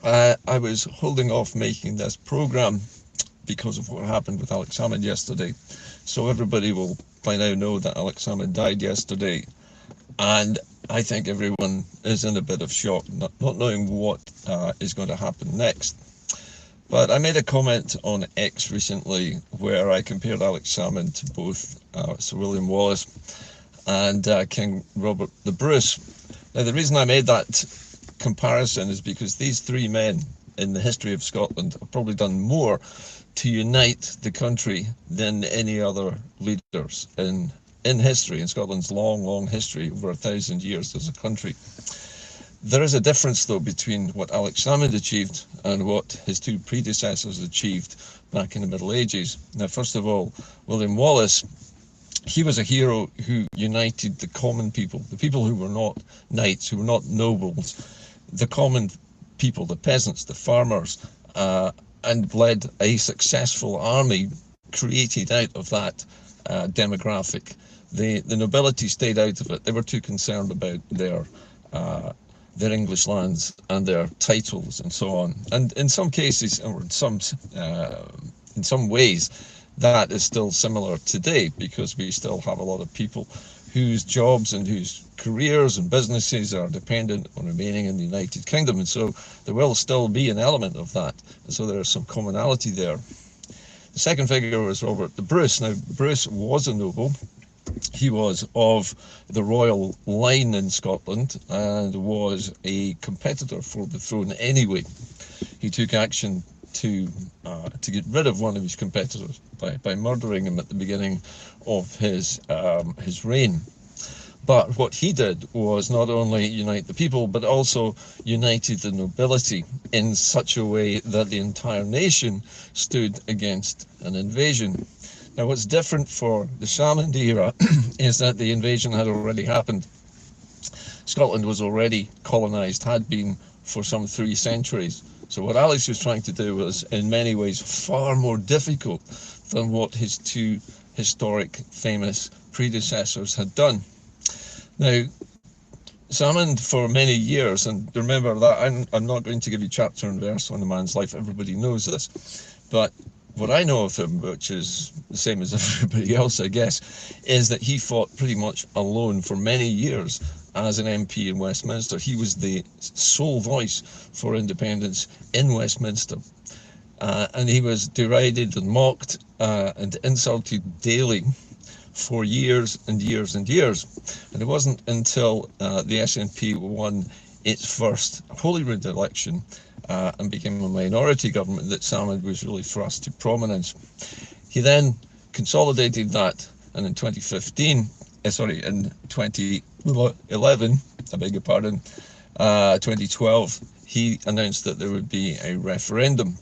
I was holding off making this program because of what happened with Alex Salmond yesterday. So everybody will by now know that Alex Salmond died yesterday, and I think everyone is in a bit of shock, not knowing what is going to happen next. But I made a comment on X recently where I compared Alex Salmond to both Sir William Wallace and King Robert the Bruce. Now, the reason I made that comparison is because these three men in the history of Scotland have probably done more to unite the country than any other leaders in history, in Scotland's long history, over 1,000 years as a country. There is a difference, though, between what Alex Salmond achieved and what his two predecessors achieved back in the Middle Ages. Now, first of all, William Wallace, he was a hero who united the common people, the people who were not knights, who were not nobles, the common people, the peasants, the farmers, and led a successful army created out of that demographic. The nobility stayed out of it. They were too concerned about their English lands and their titles and so on. And in some cases, or in some ways, that is still similar today, because we still have a lot of people whose jobs and whose careers and businesses are dependent on remaining in the United Kingdom. And so there will still be an element of that. And so there is some commonality there. The second figure was Robert the Bruce. Now, Bruce was a noble. He was of the royal line in Scotland and was a competitor for the throne anyway. He took action to get rid of one of his competitors by murdering him at the beginning of his reign. But what he did was not only unite the people, but also united the nobility in such a way that the entire nation stood against an invasion. Now, what's different for the Salmond era is that the invasion had already happened. Scotland was already colonised, had been for some 3 centuries. So what Alex was trying to do was, in many ways, far more difficult than what his two historic, famous predecessors had done. Now, Salmond, for many years, and remember that I'm not going to give you chapter and verse on the man's life, everybody knows this, but what I know of him, which is the same as everybody else, I guess, is that he fought pretty much alone for many years as an MP in Westminster. He was the sole voice for independence in Westminster. And he was derided and mocked and insulted daily for years and years and years. And it wasn't until the SNP won its first Holyrood election and became a minority government that Salmond was really thrust to prominence. He then consolidated that, and in 2011, I beg your pardon, 2012, he announced that there would be a referendum.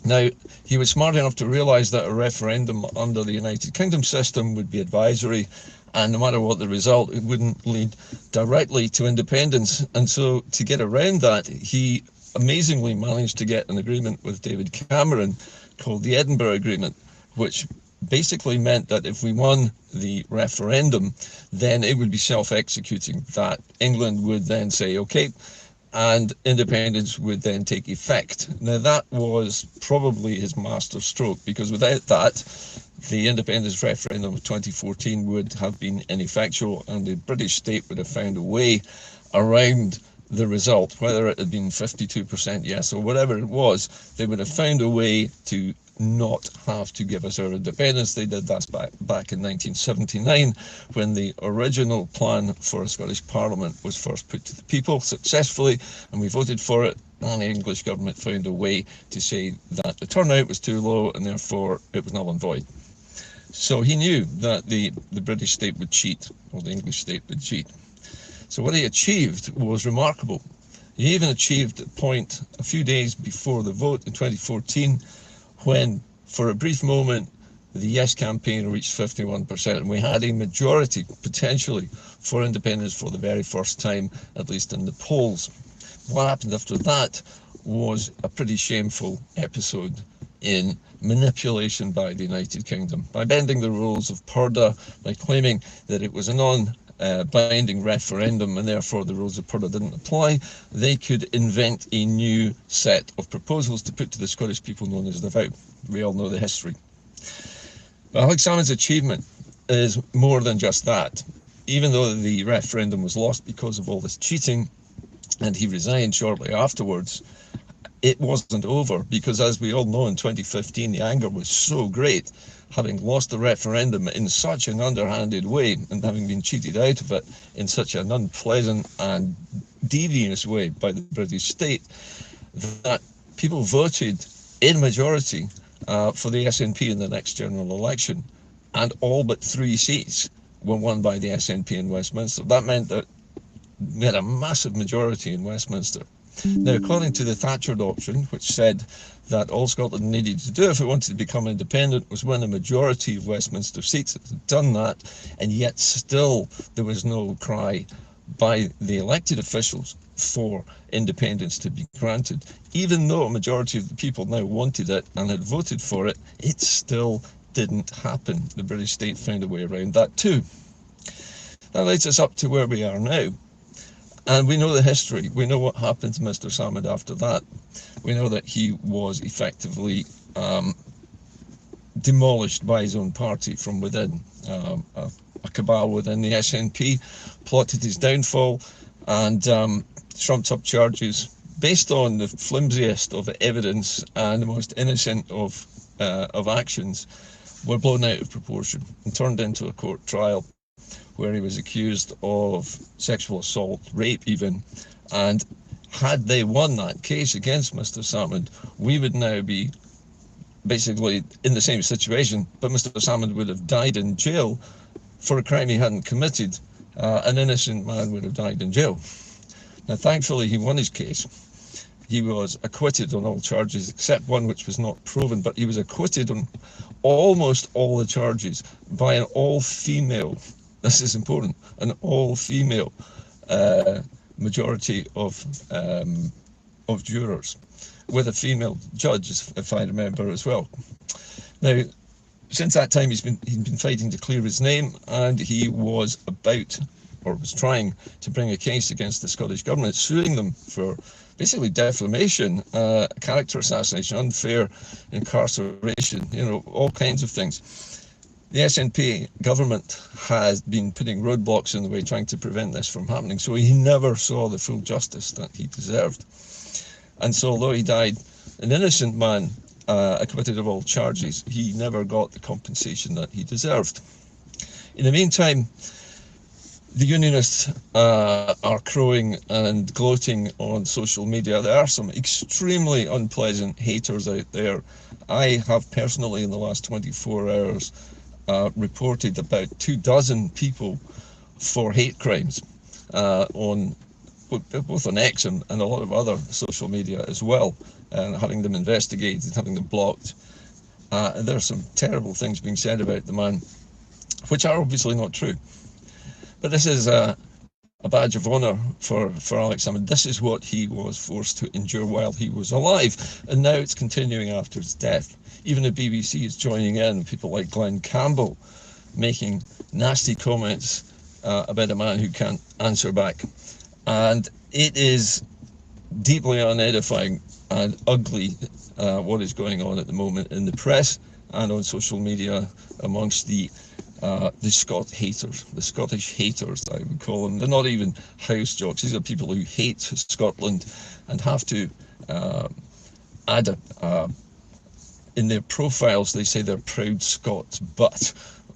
Now, he was smart enough to realise that a referendum under the United Kingdom system would be advisory, and no matter what the result, it wouldn't lead directly to independence. And so to get around that, he amazingly managed to get an agreement with David Cameron called the Edinburgh Agreement, which basically meant that if we won the referendum, then it would be self-executing, that England would then say, okay, and independence would then take effect. Now, that was probably his master stroke, because without that, the independence referendum of 2014 would have been ineffectual, and the British state would have found a way around the result, whether it had been 52% yes or whatever it was. They would have found a way to not have to give us our independence. They did that back in 1979, when the original plan for a Scottish Parliament was first put to the people successfully, and we voted for it, and the English government found a way to say that the turnout was too low and therefore it was null and void. So he knew that the British state would cheat, or the English state would cheat. So what he achieved was remarkable. He even achieved a point a few days before the vote in 2014, when for a brief moment the Yes campaign reached 51%, and we had a majority potentially for independence for the very first time, at least in the polls. What happened after that was a pretty shameful episode in manipulation by the United Kingdom, by bending the rules of Purdah, by claiming that it was a binding referendum, and therefore the rules of Purdah didn't apply, they could invent a new set of proposals to put to the Scottish people known as the vow. We all know the history. But Alex Salmond's achievement is more than just that. Even though the referendum was lost because of all this cheating, and he resigned shortly afterwards, it wasn't over, because as we all know, in 2015 the anger was so great, having lost the referendum in such an underhanded way and having been cheated out of it in such an unpleasant and devious way by the British state, that people voted in majority for the SNP in the next general election, and all but 3 seats were won by the SNP in Westminster. That meant that we had a massive majority in Westminster. Now, according to the Thatcher Doctrine, which said that all Scotland needed to do if it wanted to become independent was win a majority of Westminster seats, it had done that, and yet still there was no cry by the elected officials for independence to be granted. Even though a majority of the people now wanted it and had voted for it, it still didn't happen. The British state found a way around that too. That leads us up to where we are now. And we know the history. We know what happened to Mr. Salmond after that. We know that he was effectively demolished by his own party from within. A cabal within the SNP plotted his downfall and trumped up charges based on the flimsiest of evidence and the most innocent of actions were blown out of proportion and turned into a court trial, where he was accused of sexual assault, rape even, and had they won that case against Mr. Salmond, we would now be basically in the same situation, but Mr. Salmond would have died in jail for a crime he hadn't committed. An innocent man would have died in jail. Now, thankfully, he won his case. He was acquitted on all charges except one which was not proven, but he was acquitted on almost all the charges by an all-female, this is important, an all-female majority of jurors, with a female judge, if I remember as well. Now, since that time, he'd been fighting to clear his name, and he was trying to bring a case against the Scottish government, suing them for basically defamation, character assassination, unfair incarceration, all kinds of things. The SNP government has been putting roadblocks in the way, trying to prevent this from happening, so he never saw the full justice that he deserved. And so, although he died an innocent man, acquitted of all charges, he never got the compensation that he deserved. In the meantime, the Unionists are crowing and gloating on social media. There are some extremely unpleasant haters out there. I have personally, in the last 24 hours, reported about 24 people for hate crimes on both on X and a lot of other social media as well, and having them investigated, having them blocked. And there are some terrible things being said about the man, which are obviously not true. But this is a badge of honour for Alex Salmond. This is what he was forced to endure while he was alive, and now it's continuing after his death. Even the BBC is joining in, people like Glenn Campbell making nasty comments about a man who can't answer back. And it is deeply unedifying and ugly what is going on at the moment in the press and on social media amongst the Scottish haters, I would call them. They're not even house jocks. These are people who hate Scotland and have to add in their profiles, they say they're proud Scots,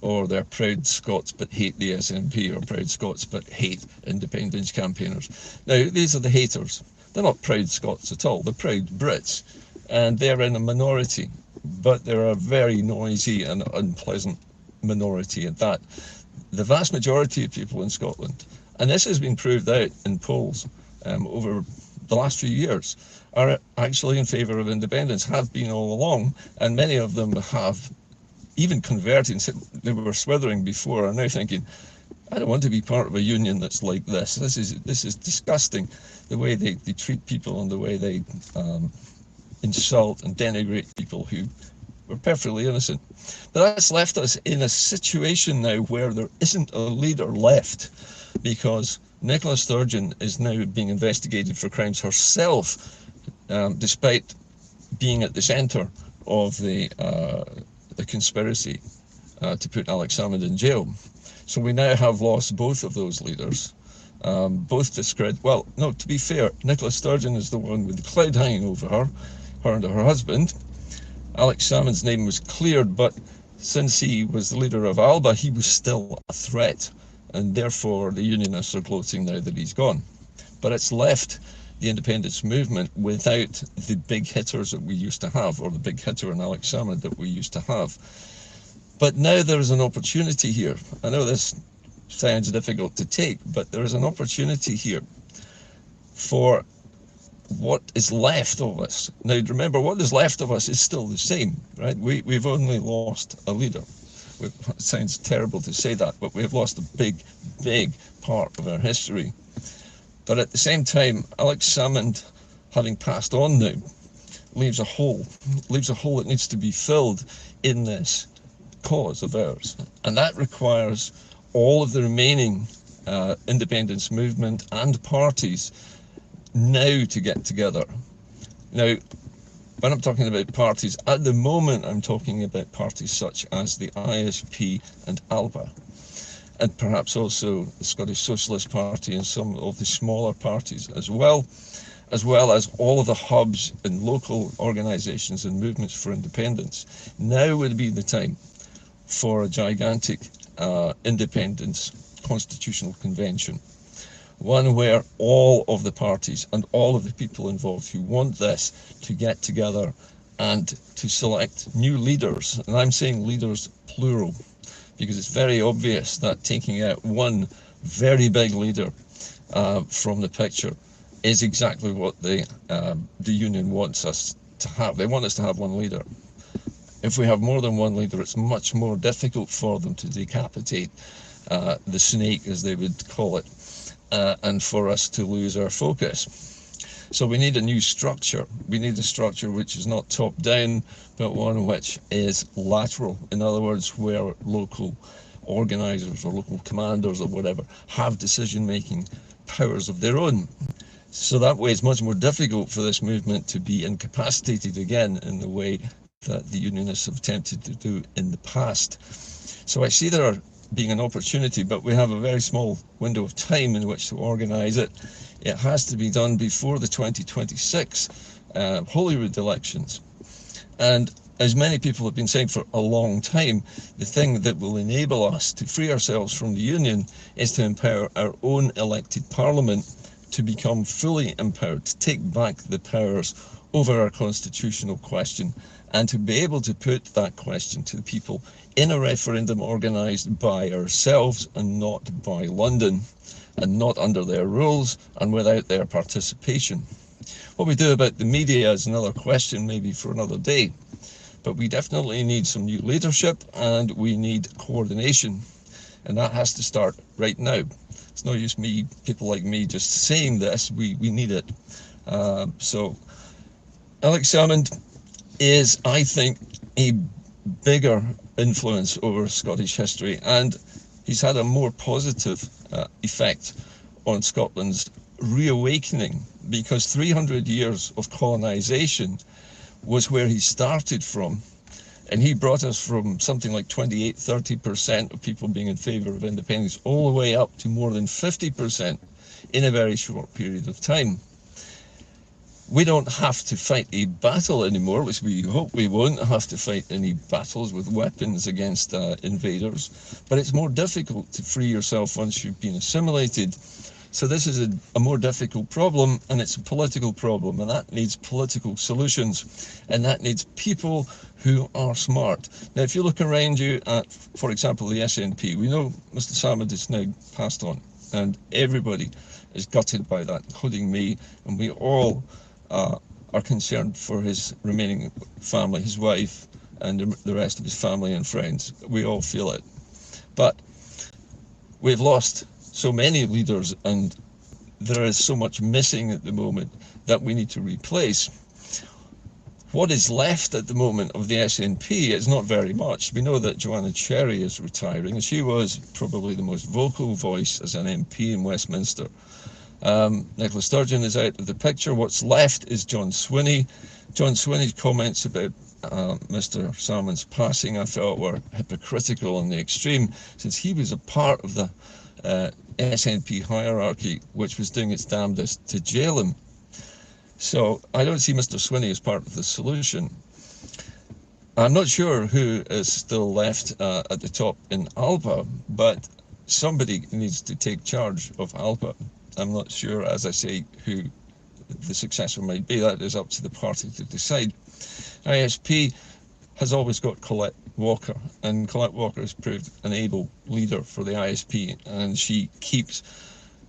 or they're proud Scots but hate the SNP, or proud Scots but hate independence campaigners. Now, these are the haters. They're not proud Scots at all. They're proud Brits, and they're in a minority, but they're a very noisy and unpleasant minority at that. The vast majority of people in Scotland, and this has been proved out in polls over the last few years, are actually in favour of independence, have been all along, and many of them have even converted. They were swithering before, are now thinking, I don't want to be part of a union that's like this. This is disgusting, the way they treat people and the way they insult and denigrate people who We're perfectly innocent. But that's left us in a situation now where there isn't a leader left, because Nicola Sturgeon is now being investigated for crimes herself, despite being at the centre of the conspiracy to put Alex Salmond in jail. So we now have lost both of those leaders, both discredited. Well, no, to be fair, Nicola Sturgeon is the one with the cloud hanging over her and her husband. Alex Salmond's name was cleared, but since he was the leader of ALBA, he was still a threat, and therefore the Unionists are gloating now that he's gone. But it's left the independence movement without the big hitters that we used to have, or the big hitter in Alex Salmond that we used to have. But now there is an opportunity here. I know this sounds difficult to take, but there is an opportunity here for what is left of us. Now remember, what is left of us is still the same, right? We've only lost a leader. It sounds terrible to say that, but we've lost a big part of our history. But at the same time, Alex Salmond, having passed on now, leaves a hole that needs to be filled in this cause of ours. And that requires all of the remaining independence movement and parties now to get together. Now, when I'm talking about parties, at the moment I'm talking about parties such as the ISP and ALBA, and perhaps also the Scottish Socialist Party and some of the smaller parties as well as all of the hubs and local organisations and movements for independence. Now would be the time for a gigantic independence constitutional convention. One where all of the parties and all of the people involved who want this to get together and to select new leaders. And I'm saying leaders plural, because it's very obvious that taking out one very big leader from the picture is exactly what the union wants us to have. They want us to have one leader. If we have more than one leader, it's much more difficult for them to decapitate the snake, as they would call it, and for us to lose our focus. So we need a new structure. We need a structure which is not top down, but one which is lateral. In other words, where local organisers or local commanders or whatever have decision-making powers of their own. So that way it's much more difficult for this movement to be incapacitated again in the way that the Unionists have attempted to do in the past. So I see there being an opportunity, but we have a very small window of time in which to organise it. It has to be done before the 2026 Holyrood elections. And as many people have been saying for a long time, the thing that will enable us to free ourselves from the Union is to empower our own elected parliament to become fully empowered, to take back the powers over our constitutional question, and to be able to put that question to the people in a referendum organised by ourselves and not by London, and not under their rules and without their participation. What we do about the media is another question, maybe for another day, but we definitely need some new leadership and we need coordination, and that has to start right now. It's no use people like me just saying this, we need it. So Alex Salmond is, I think, a bigger influence over Scottish history, and he's had a more positive effect on Scotland's reawakening, because 300 years of colonisation was where he started from, and he brought us from something like 28-30% of people being in favour of independence all the way up to more than 50% in a very short period of time. We don't have to fight a battle anymore, at least we hope we won't have to fight any battles with weapons against invaders, but it's more difficult to free yourself once you've been assimilated. So this is a more difficult problem, and it's a political problem, and that needs political solutions, and that needs people who are smart. Now, if you look around you at, for example, the SNP, we know Mr. Salmond is now passed on, and everybody is gutted by that, including me, and we all are concerned for his remaining family, his wife, and the rest of his family and friends. We all feel it. But we've lost so many leaders, and there is so much missing at the moment that we need to replace. What is left at the moment of the SNP is not very much. We know that Joanna Cherry is retiring, and she was probably the most vocal voice as an MP in Westminster. Nicola Sturgeon is out of the picture. What's left is John Swinney. John Swinney's comments about Mr. Salmond's passing, I felt, were hypocritical in the extreme, since he was a part of the SNP hierarchy, which was doing its damnedest to jail him. So I don't see Mr. Swinney as part of the solution. I'm not sure who is still left at the top in Alba, but somebody needs to take charge of Alba. I'm not sure, as I say, who the successor might be. That is up to the party to decide. ISP has always got Colette Walker, and Colette Walker has proved an able leader for the ISP, and she keeps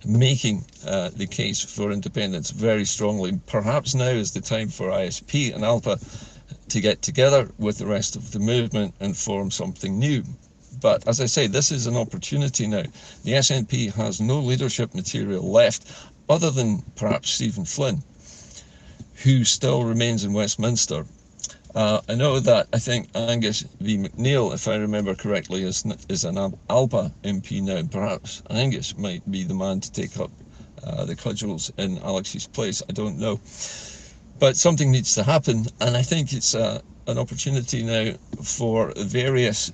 making the case for independence very strongly. Perhaps now is the time for ISP and ALPA to get together with the rest of the movement and form something new. But as I say, this is an opportunity now. The SNP has no leadership material left other than perhaps Stephen Flynn, who still remains in Westminster. I know that I think Angus V. McNeill, if I remember correctly, is an ALPA MP now. Perhaps Angus might be the man to take up the cudgels in Alex's place. I don't know. But something needs to happen, and I think it's an opportunity now for various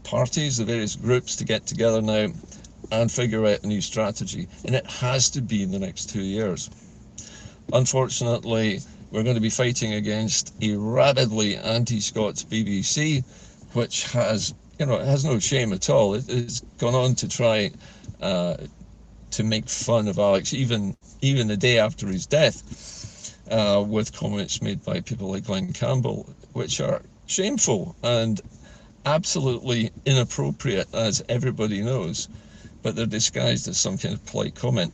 parties, the various groups to get together now and figure out a new strategy. And it has to be in the next 2 years. Unfortunately, we're going to be fighting against a rabidly anti-Scots BBC, which has, it has no shame at all. It's gone on to try to make fun of Alex, even the day after his death, with comments made by people like Glenn Campbell, which are shameful and absolutely inappropriate, as everybody knows, but they're disguised as some kind of polite comment.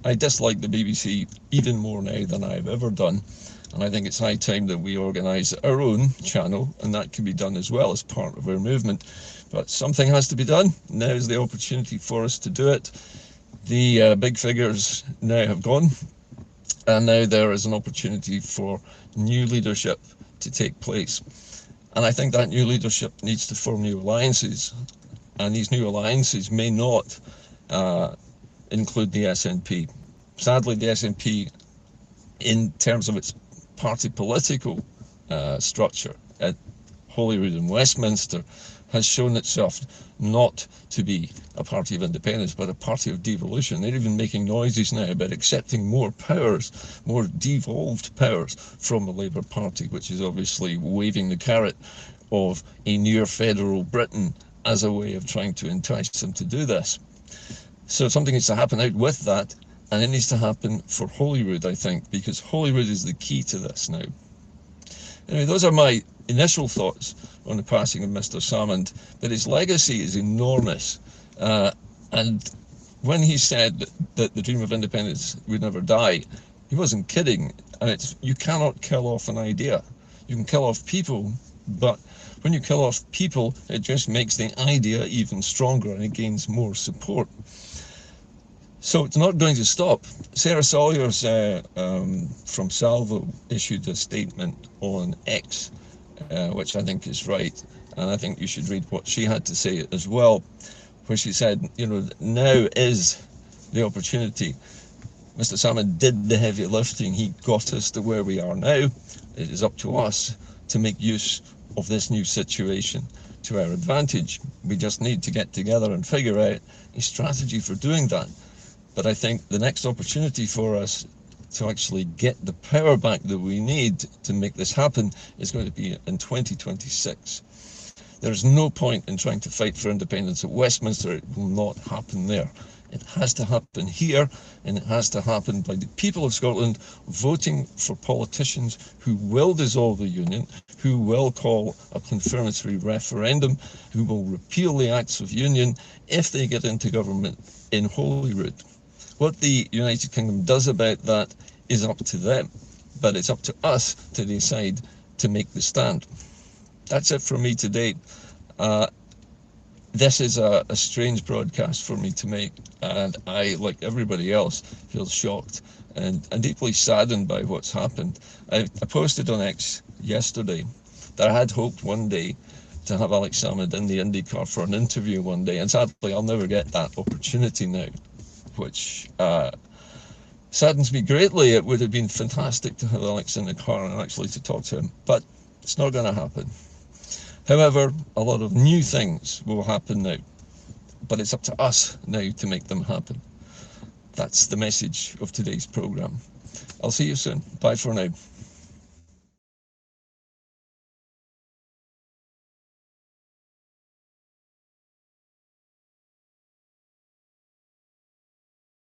I dislike the BBC even more now than I've ever done, and I think it's high time that we organise our own channel, and that can be done as well as part of our movement. But something has to be done. Now is the opportunity for us to do it. The big figures now have gone, and now there is an opportunity for new leadership to take place. And I think that new leadership needs to form new alliances, and these new alliances may not include the SNP. Sadly, the SNP, in terms of its party political structure at Holyrood and Westminster, has shown itself not to be a party of independence, but a party of devolution. They're even making noises now about accepting more powers, more devolved powers from the Labour Party, which is obviously waving the carrot of a near federal Britain as a way of trying to entice them to do this. So something needs to happen out with that, and it needs to happen for Holyrood, I think, because Holyrood is the key to this now. Anyway, those are my initial thoughts on the passing of Mr. Salmond, but his legacy is enormous. And when he said that the dream of independence would never die, he wasn't kidding. And you cannot kill off an idea. You can kill off people, but when you kill off people, it just makes the idea even stronger and it gains more support. So it's not going to stop. Sarah Sawyers from Salvo issued a statement on X, which I think is right, and I think you should read what she had to say as well, where she said, now is the opportunity. Mr. Salmond did the heavy lifting. He got us to where we are now. It is up to us to make use of this new situation to our advantage. We just need to get together and figure out a strategy for doing that. But I think the next opportunity for us to actually get the power back that we need to make this happen is going to be in 2026. There's no point in trying to fight for independence at Westminster. It will not happen there. It has to happen here, and it has to happen by the people of Scotland voting for politicians who will dissolve the Union, who will call a confirmatory referendum, who will repeal the Acts of Union if they get into government in Holyrood. What the United Kingdom does about that is up to them, but it's up to us to decide to make the stand. That's it from me today. This is a strange broadcast for me to make, and I, like everybody else, feel shocked and deeply saddened by what's happened. I posted on X yesterday that I had hoped one day to have Alex Salmond in the Inde-Car for an interview one day, and sadly I'll never get that opportunity now, which saddens me greatly. It would have been fantastic to have Alex in the car and actually to talk to him, but it's not going to happen. However, a lot of new things will happen now, but it's up to us now to make them happen. That's the message of today's programme. I'll see you soon. Bye for now.